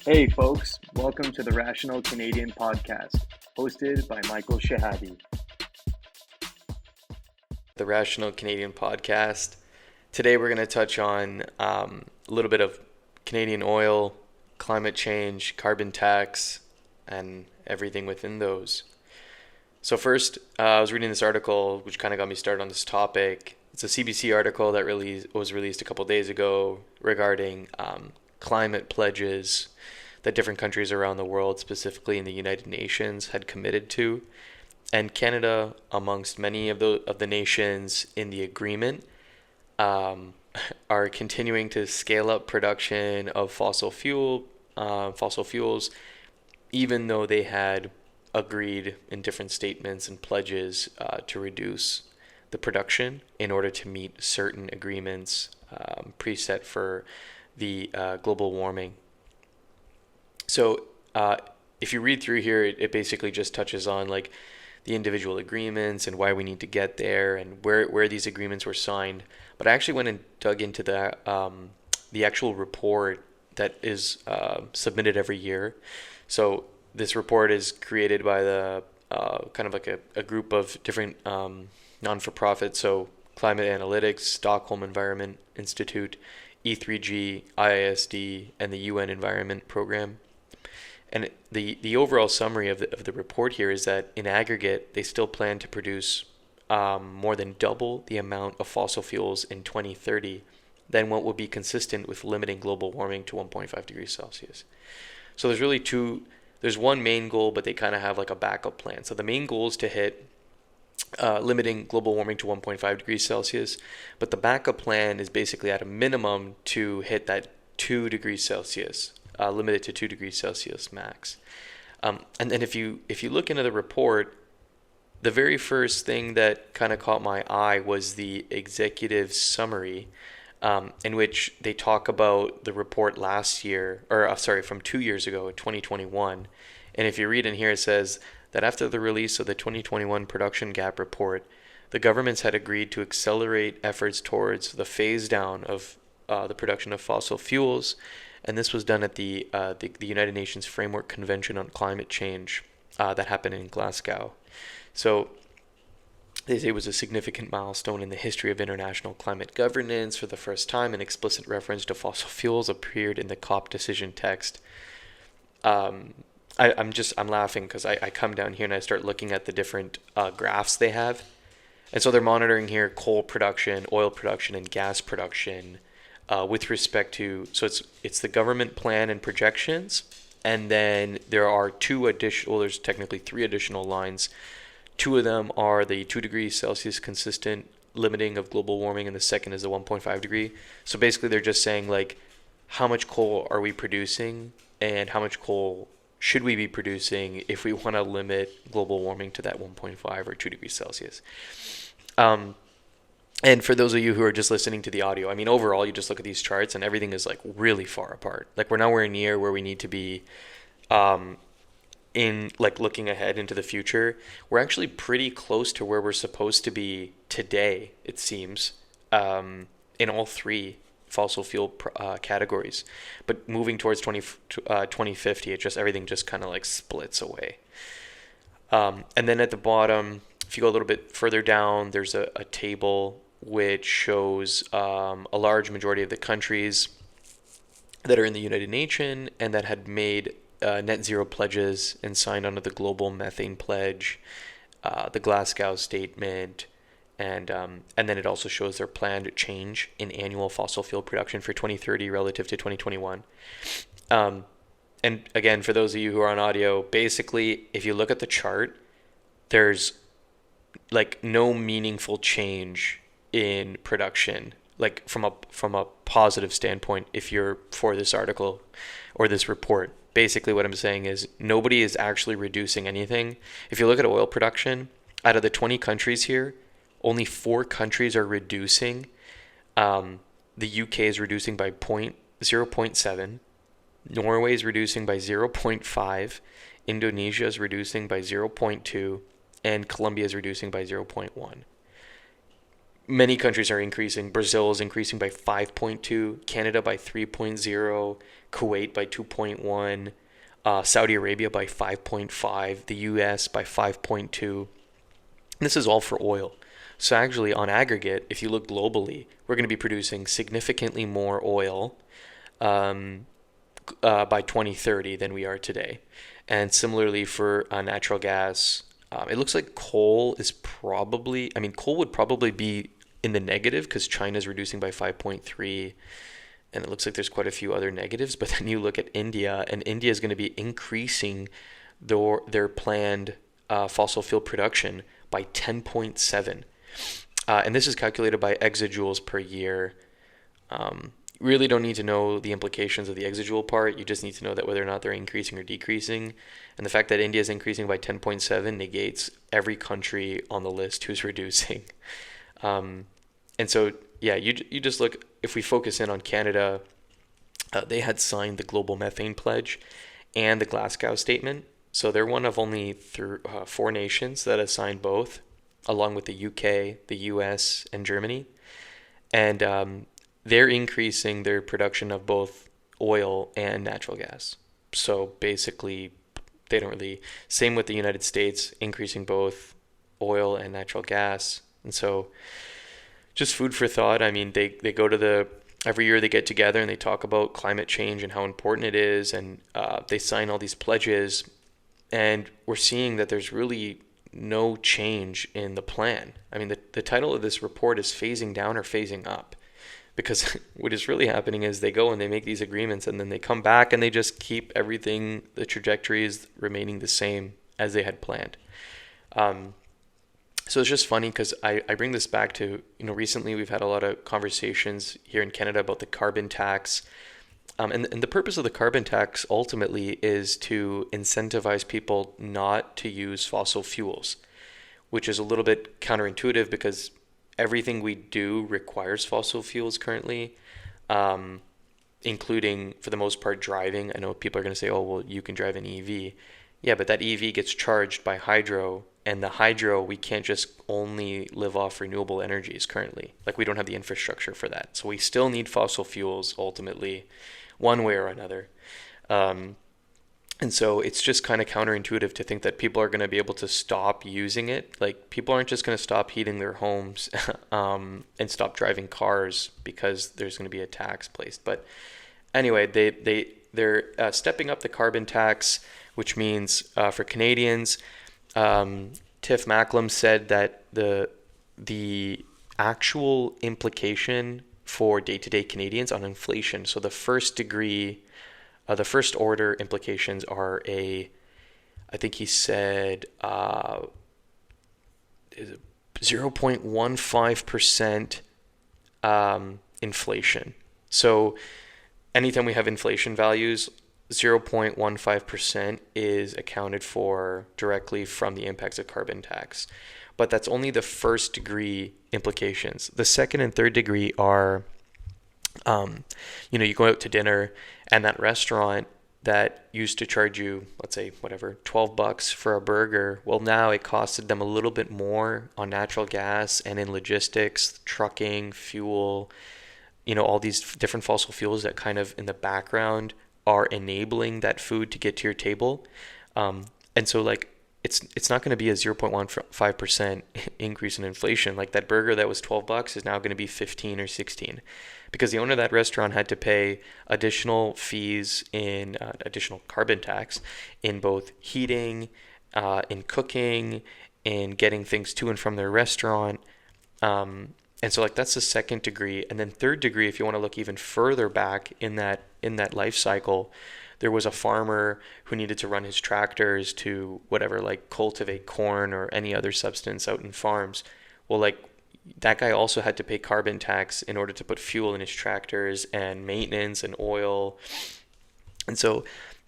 Hey folks, welcome to the Rational Canadian podcast, hosted by Michael Shahadi. The Rational Canadian podcast. Today we're going to touch on a little bit of Canadian oil, climate change, carbon tax, and everything within those. So first, I was reading this article which kind of got me started on this topic. It's a CBC article that was released a couple days ago regarding climate pledges that different countries around the world, specifically in the United Nations, had committed to. And Canada, amongst many of the nations in the agreement, um, are continuing to scale up production of fossil fuels, even though they had agreed in different statements and pledges to reduce the production in order to meet certain agreements preset for the global warming. So if you read through here, it basically just touches on like the individual agreements and why we need to get there and where these agreements were signed. But I actually went and dug into the actual report that is submitted every year. So this report is created by the kind of like a group of different non-for-profits. So Climate Analytics, Stockholm Environment Institute, E3G, IISD, and the UN Environment Program. And the overall summary of the report here is that in aggregate, they still plan to produce more than double the amount of fossil fuels in 2030 than what would be consistent with limiting global warming to 1.5 degrees Celsius. So there's one main goal, but they kind of have like a backup plan. So the main goal is to hit limiting global warming to 1.5 degrees Celsius, but the backup plan is basically at a minimum to hit that 2 degrees Celsius. Limited to 2 degrees Celsius max. And then if you look into the report, the very first thing that kind of caught my eye was the executive summary, in which they talk about the report last year, or from 2 years ago, 2021. And if you read in here, it says that after the release of the 2021 production gap report, the governments had agreed to accelerate efforts towards the phase down of the production of fossil fuels, and this was done at the United Nations Framework Convention on Climate Change that happened in Glasgow. So they say it was a significant milestone in the history of international climate governance. For the first time, an explicit reference to fossil fuels appeared in the COP decision text. I'm laughing because I come down here and I start looking at the different graphs they have, and so they're monitoring here coal production, oil production, and gas production. With respect to, so it's the government plan and projections, and then there are there's technically three additional lines. Two of them are the 2 degrees Celsius consistent limiting of global warming, and the second is the 1.5 degree. So basically they're just saying like, how much coal are we producing and how much coal should we be producing if we want to limit global warming to that 1.5 or 2 degrees Celsius. And for those of you who are just listening to the audio, I mean, overall, you just look at these charts and everything is like really far apart. Like we're nowhere near where we need to be in like looking ahead into the future. We're actually pretty close to where we're supposed to be today, it seems, in all three fossil fuel categories. But moving towards 2050, everything just kind of like splits away. And then at the bottom, if you go a little bit further down, there's a table which shows a large majority of the countries that are in the United Nations and that had made net zero pledges and signed onto the Global Methane Pledge, the Glasgow Statement, and then it also shows their planned change in annual fossil fuel production for 2030 relative to 2021. And again, for those of you who are on audio, basically, if you look at the chart, there's like no meaningful change in production, like from a positive standpoint. If you're for this article or this report, basically what I'm saying is nobody is actually reducing anything. If you look at oil production, out of the 20 countries here, only 4 countries are reducing. The UK is reducing by 0.7. Norway is reducing by 0.5. Indonesia is reducing by 0.2. And Colombia is reducing by 0.1. many countries are increasing. Brazil is increasing by 5.2, Canada by 3.0, Kuwait by 2.1, Saudi Arabia by 5.5, the US by 5.2. This is all for oil. So actually, on aggregate, if you look globally, we're going to be producing significantly more oil um, by 2030 than we are today. And similarly for natural gas, it looks like coal is probably, I mean, coal would probably be in the negative because China's reducing by 5.3, and it looks like there's quite a few other negatives. But then you look at India, and India is going to be increasing their planned fossil fuel production by 10.7. And this is calculated by exajoules per year. Really don't need to know the implications of the exajoule part. You just need to know that whether or not they're increasing or decreasing. And the fact that India is increasing by 10.7 negates every country on the list who's reducing. And so, yeah, you just look, if we focus in on Canada, they had signed the Global Methane Pledge and the Glasgow Statement. So they're one of only 4 nations that have signed both, along with the UK, the US, and Germany. And they're increasing their production of both oil and natural gas. So basically, they don't really, same with the United States, increasing both oil and natural gas. And so just food for thought. I mean, they go to every year they get together and they talk about climate change and how important it is. And they sign all these pledges. And we're seeing that there's really no change in the plan. I mean, the title of this report is Phasing Down or Phasing Up. Because what is really happening is they go and they make these agreements and then they come back and they just keep everything, the trajectory is remaining the same as they had planned. So it's just funny because I bring this back to, recently we've had a lot of conversations here in Canada about the carbon tax. And the purpose of the carbon tax ultimately is to incentivize people not to use fossil fuels, which is a little bit counterintuitive because everything we do requires fossil fuels currently, including, for the most part, driving. I know people are going to say, oh, well, you can drive an EV. Yeah, but that EV gets charged by hydro, and the hydro, we can't just only live off renewable energies currently. Like, we don't have the infrastructure for that. So we still need fossil fuels, ultimately, one way or another. And so it's just kind of counterintuitive to think that people are going to be able to stop using it. Like, people aren't just going to stop heating their homes and stop driving cars because there's going to be a tax placed. But anyway, they're stepping up the carbon tax, which means for Canadians, Tiff Macklem said that the actual implication for day-to-day Canadians on inflation, so the first order implications are I think he said 0.15% inflation. So anytime we have inflation values, 0.15% is accounted for directly from the impacts of carbon tax. But that's only the first degree implications. The second and third degree are, you go out to dinner and that restaurant that used to charge you, let's say, whatever, $12 for a burger, well, now it costed them a little bit more on natural gas and in logistics, trucking, fuel, all these different fossil fuels that kind of in the background are enabling that food to get to your table. And so, like, it's not going to be a 0.15% increase in inflation. Like, that burger that was $12 is now going to be 15 or 16 because the owner of that restaurant had to pay additional fees in additional carbon tax in both heating, in cooking, in getting things to and from their restaurant. And so, like, that's the second degree. And then third degree, if you want to look even further back in that life cycle, there was a farmer who needed to run his tractors to whatever, like cultivate corn or any other substance out in farms. Well, like, that guy also had to pay carbon tax in order to put fuel in his tractors and maintenance and oil. And so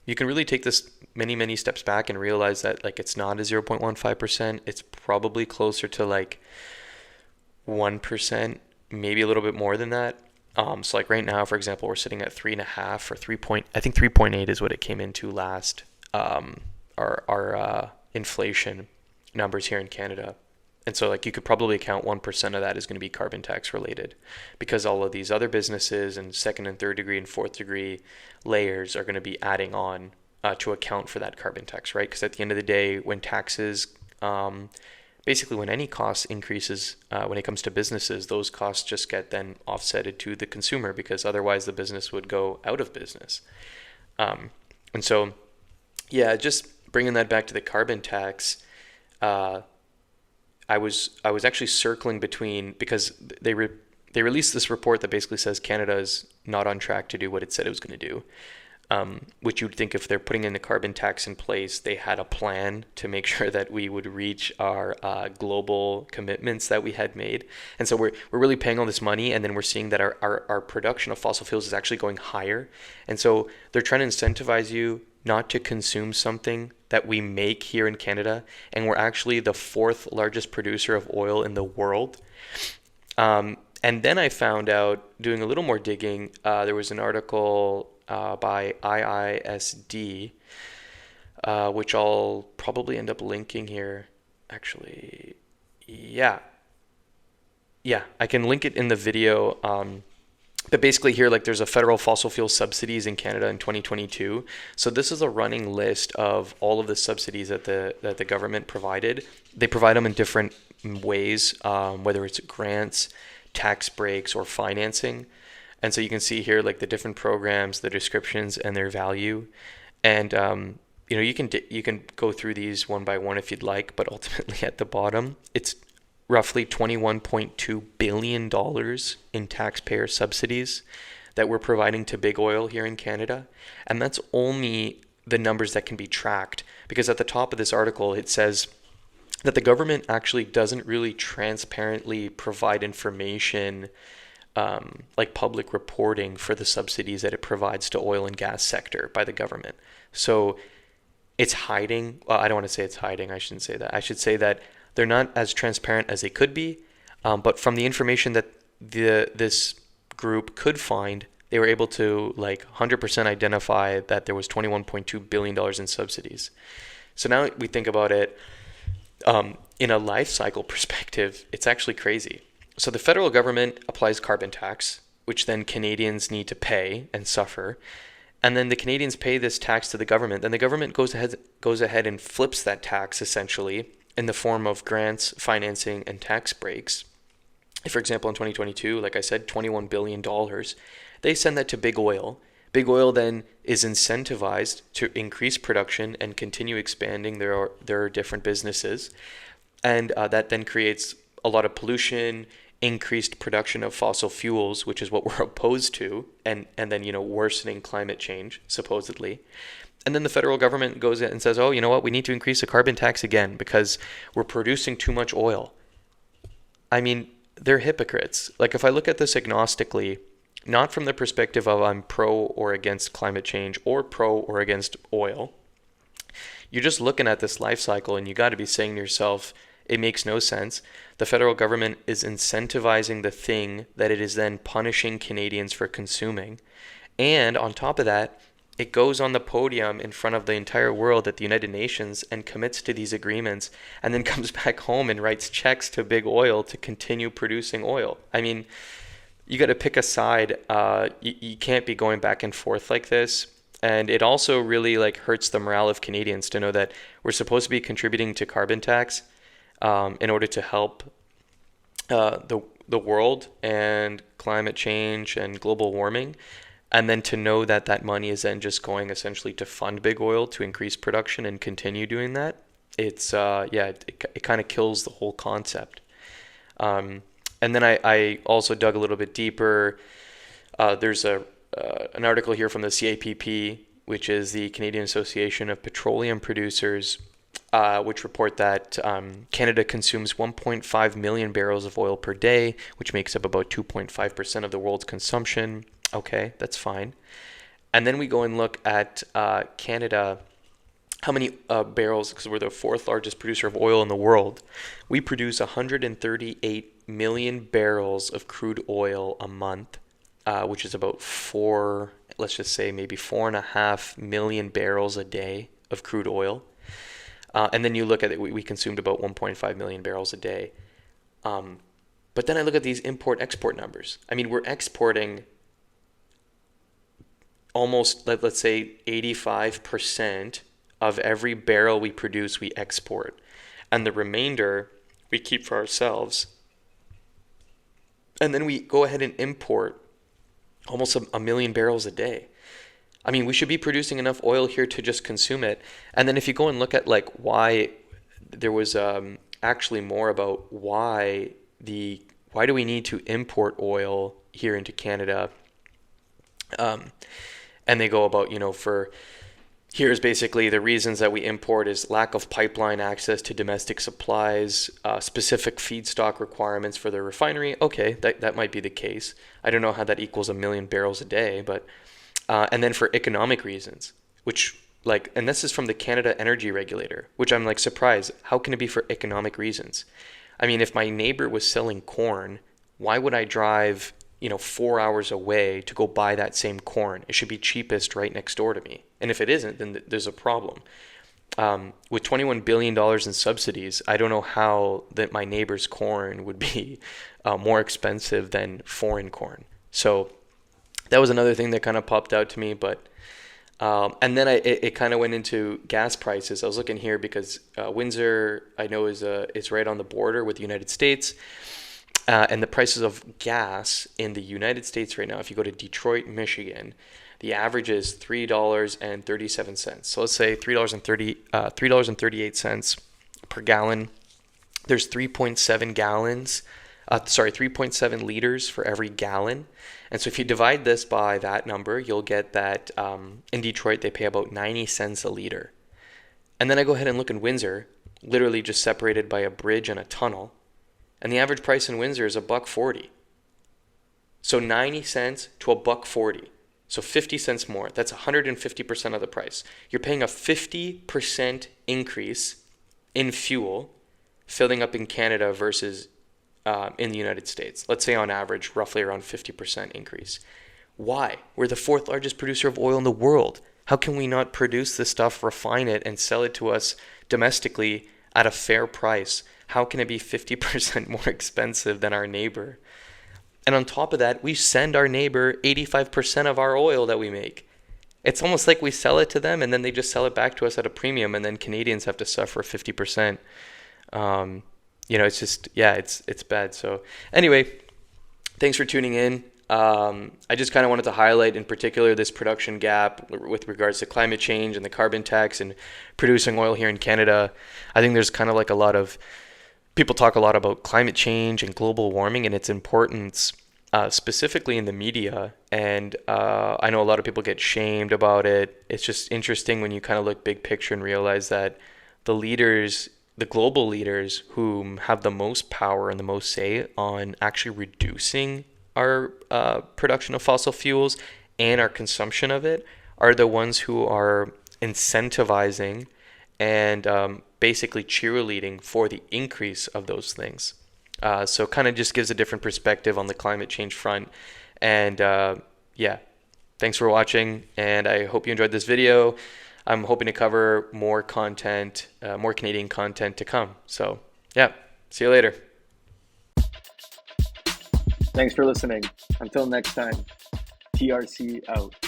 you can really take this many, many steps back and realize that, like, it's not a 0.15%. It's probably closer to like 1%, maybe a little bit more than that. So like right now, for example, we're sitting at 3.5 or 3.8 is what it came into last. Our inflation numbers here in Canada. And so like you could probably count 1% of that is going to be carbon tax related, because all of these other businesses and second and third degree and fourth degree layers are going to be adding on to account for that carbon tax, right? Because at the end of the day, when taxes, basically when any cost increases, when it comes to businesses, those costs just get then offsetted to the consumer, because otherwise the business would go out of business. And so, yeah, just bringing that back to the carbon tax, I was actually circling between, because they released this report that basically says Canada is not on track to do what it said it was going to do. Which you'd think if they're putting in the carbon tax in place, they had a plan to make sure that we would reach our global commitments that we had made. And so we're really paying all this money, and then we're seeing that our production of fossil fuels is actually going higher. And so they're trying to incentivize you not to consume something that we make here in Canada, and we're actually the fourth largest producer of oil in the world. And then I found out, doing a little more digging, there was an article by IISD, which I'll probably end up linking here. Actually, yeah, I can link it in the video. But basically here, like, there's a federal fossil fuel subsidies in Canada in 2022. So this is a running list of all of the subsidies that the government provided. They provide them in different ways, whether it's grants, tax breaks, or financing. And so you can see here, like, the different programs, the descriptions, and their value. And you can go through these one by one if you'd like, but ultimately at the bottom, it's roughly $21.2 billion in taxpayer subsidies that we're providing to big oil here in Canada. And that's only the numbers that can be tracked, because at the top of this article, it says that the government actually doesn't really transparently provide information, like public reporting, for the subsidies that it provides to oil and gas sector by the government. So it's hiding. Well, I don't want to say it's hiding. I shouldn't say that. I should say that they're not as transparent as they could be. But from the information that this group could find, they were able to 100% identify that there was $21.2 billion in subsidies. So now we think about it in a life cycle perspective, it's actually crazy. So the federal government applies carbon tax, which then Canadians need to pay and suffer. And then the Canadians pay this tax to the government. Then the government goes ahead and flips that tax, essentially, in the form of grants, financing, and tax breaks. For example, in 2022, like I said, $21 billion. They send that to big oil. Big oil then is incentivized to increase production and continue expanding their different businesses. And that then creates a lot of pollution, increased production of fossil fuels, which is what we're opposed to, and then worsening climate change, supposedly. And then the federal government goes in and says, oh, you know what, we need to increase the carbon tax again because we're producing too much oil. I mean, they're hypocrites. Like, if I look at this agnostically, not from the perspective of I'm pro or against climate change or pro or against oil, you're just looking at this life cycle and you got to be saying to yourself, it makes no sense. The federal government is incentivizing the thing that it is then punishing Canadians for consuming. And on top of that, it goes on the podium in front of the entire world at the United Nations and commits to these agreements, and then comes back home and writes checks to big oil to continue producing oil. I mean, you got to pick a side. You can't be going back and forth like this. And it also really hurts the morale of Canadians to know that we're supposed to be contributing to carbon tax in order to help the world and climate change and global warming. And then to know that that money is then just going essentially to fund big oil to increase production and continue doing that. It's it kind of kills the whole concept. And then I also dug a little bit deeper. There's an article here from the CAPP, which is the Canadian Association of Petroleum Producers, which report that Canada consumes 1.5 million barrels of oil per day, which makes up about 2.5% of the world's consumption. Okay, that's fine. And then we go and look at Canada, how many barrels, because we're the fourth largest producer of oil in the world. We produce 138 million barrels of crude oil a month, which is about let's just say maybe 4.5 million barrels a day of crude oil. And then you look at it, we consumed about 1.5 million barrels a day. But then I look at these import-export numbers. I mean, we're exporting almost, let's say, 85% of every barrel we produce, we export. And the remainder, we keep for ourselves. And then we go ahead and import almost a million barrels a day. I mean, we should be producing enough oil here to just consume it. And then if you go and look at like why there was actually more about why do we need to import oil here into Canada? And they go about, here's basically the reasons that we import is lack of pipeline access to domestic supplies, specific feedstock requirements for the refinery. Okay, that might be the case. I don't know how that equals a million barrels a day, but and then for economic reasons, which and this is from the Canada Energy Regulator, which I'm like surprised. How can it be for economic reasons? I mean, if my neighbor was selling corn, why would I drive 4 hours away to go buy that same corn? It should be cheapest right next door to me. And if it isn't, then there's a problem. With $21 billion in subsidies, I don't know how that my neighbor's corn would be more expensive than foreign corn. So that was another thing that kind of popped out to me. But and then it kind of went into gas prices. I was looking here because Windsor, I know, is right on the border with the United States. And the prices of gas in the United States right now, if you go to Detroit, Michigan, the average is $3.37. So let's say $3.38 per gallon. There's 3.7 liters for every gallon. And so if you divide this by that number, you'll get that in Detroit, they pay about 90 cents a liter. And then I go ahead and look in Windsor, literally just separated by a bridge and a tunnel. And the average price in Windsor is $1.40. So 90 cents to $1.40. So 50 cents more. That's 150% of the price. You're paying a 50% increase in fuel filling up in Canada versus in the United States. Let's say on average, roughly around 50% increase. Why? We're the fourth largest producer of oil in the world. How can we not produce this stuff, refine it, and sell it to us domestically at a fair price? How can it be 50% more expensive than our neighbor? And on top of that, we send our neighbor 85% of our oil that we make. It's almost like we sell it to them and then they just sell it back to us at a premium, and then Canadians have to suffer 50%. It's just, it's bad. So anyway, thanks for tuning in. I just kind of wanted to highlight in particular this production gap with regards to climate change and the carbon tax and producing oil here in Canada. I think there's kind of like a lot of people talk a lot about climate change and global warming and its importance, specifically in the media. And I know a lot of people get shamed about it. It's just interesting when you kind of look big picture and realize that the global leaders who have the most power and the most say on actually reducing our production of fossil fuels and our consumption of it are the ones who are incentivizing and basically cheerleading for the increase of those things. So kind of just gives a different perspective on the climate change front. And thanks for watching, and I hope you enjoyed this video. I'm hoping to cover more content, more Canadian content to come. So see you later. Thanks for listening. Until next time, TRC out.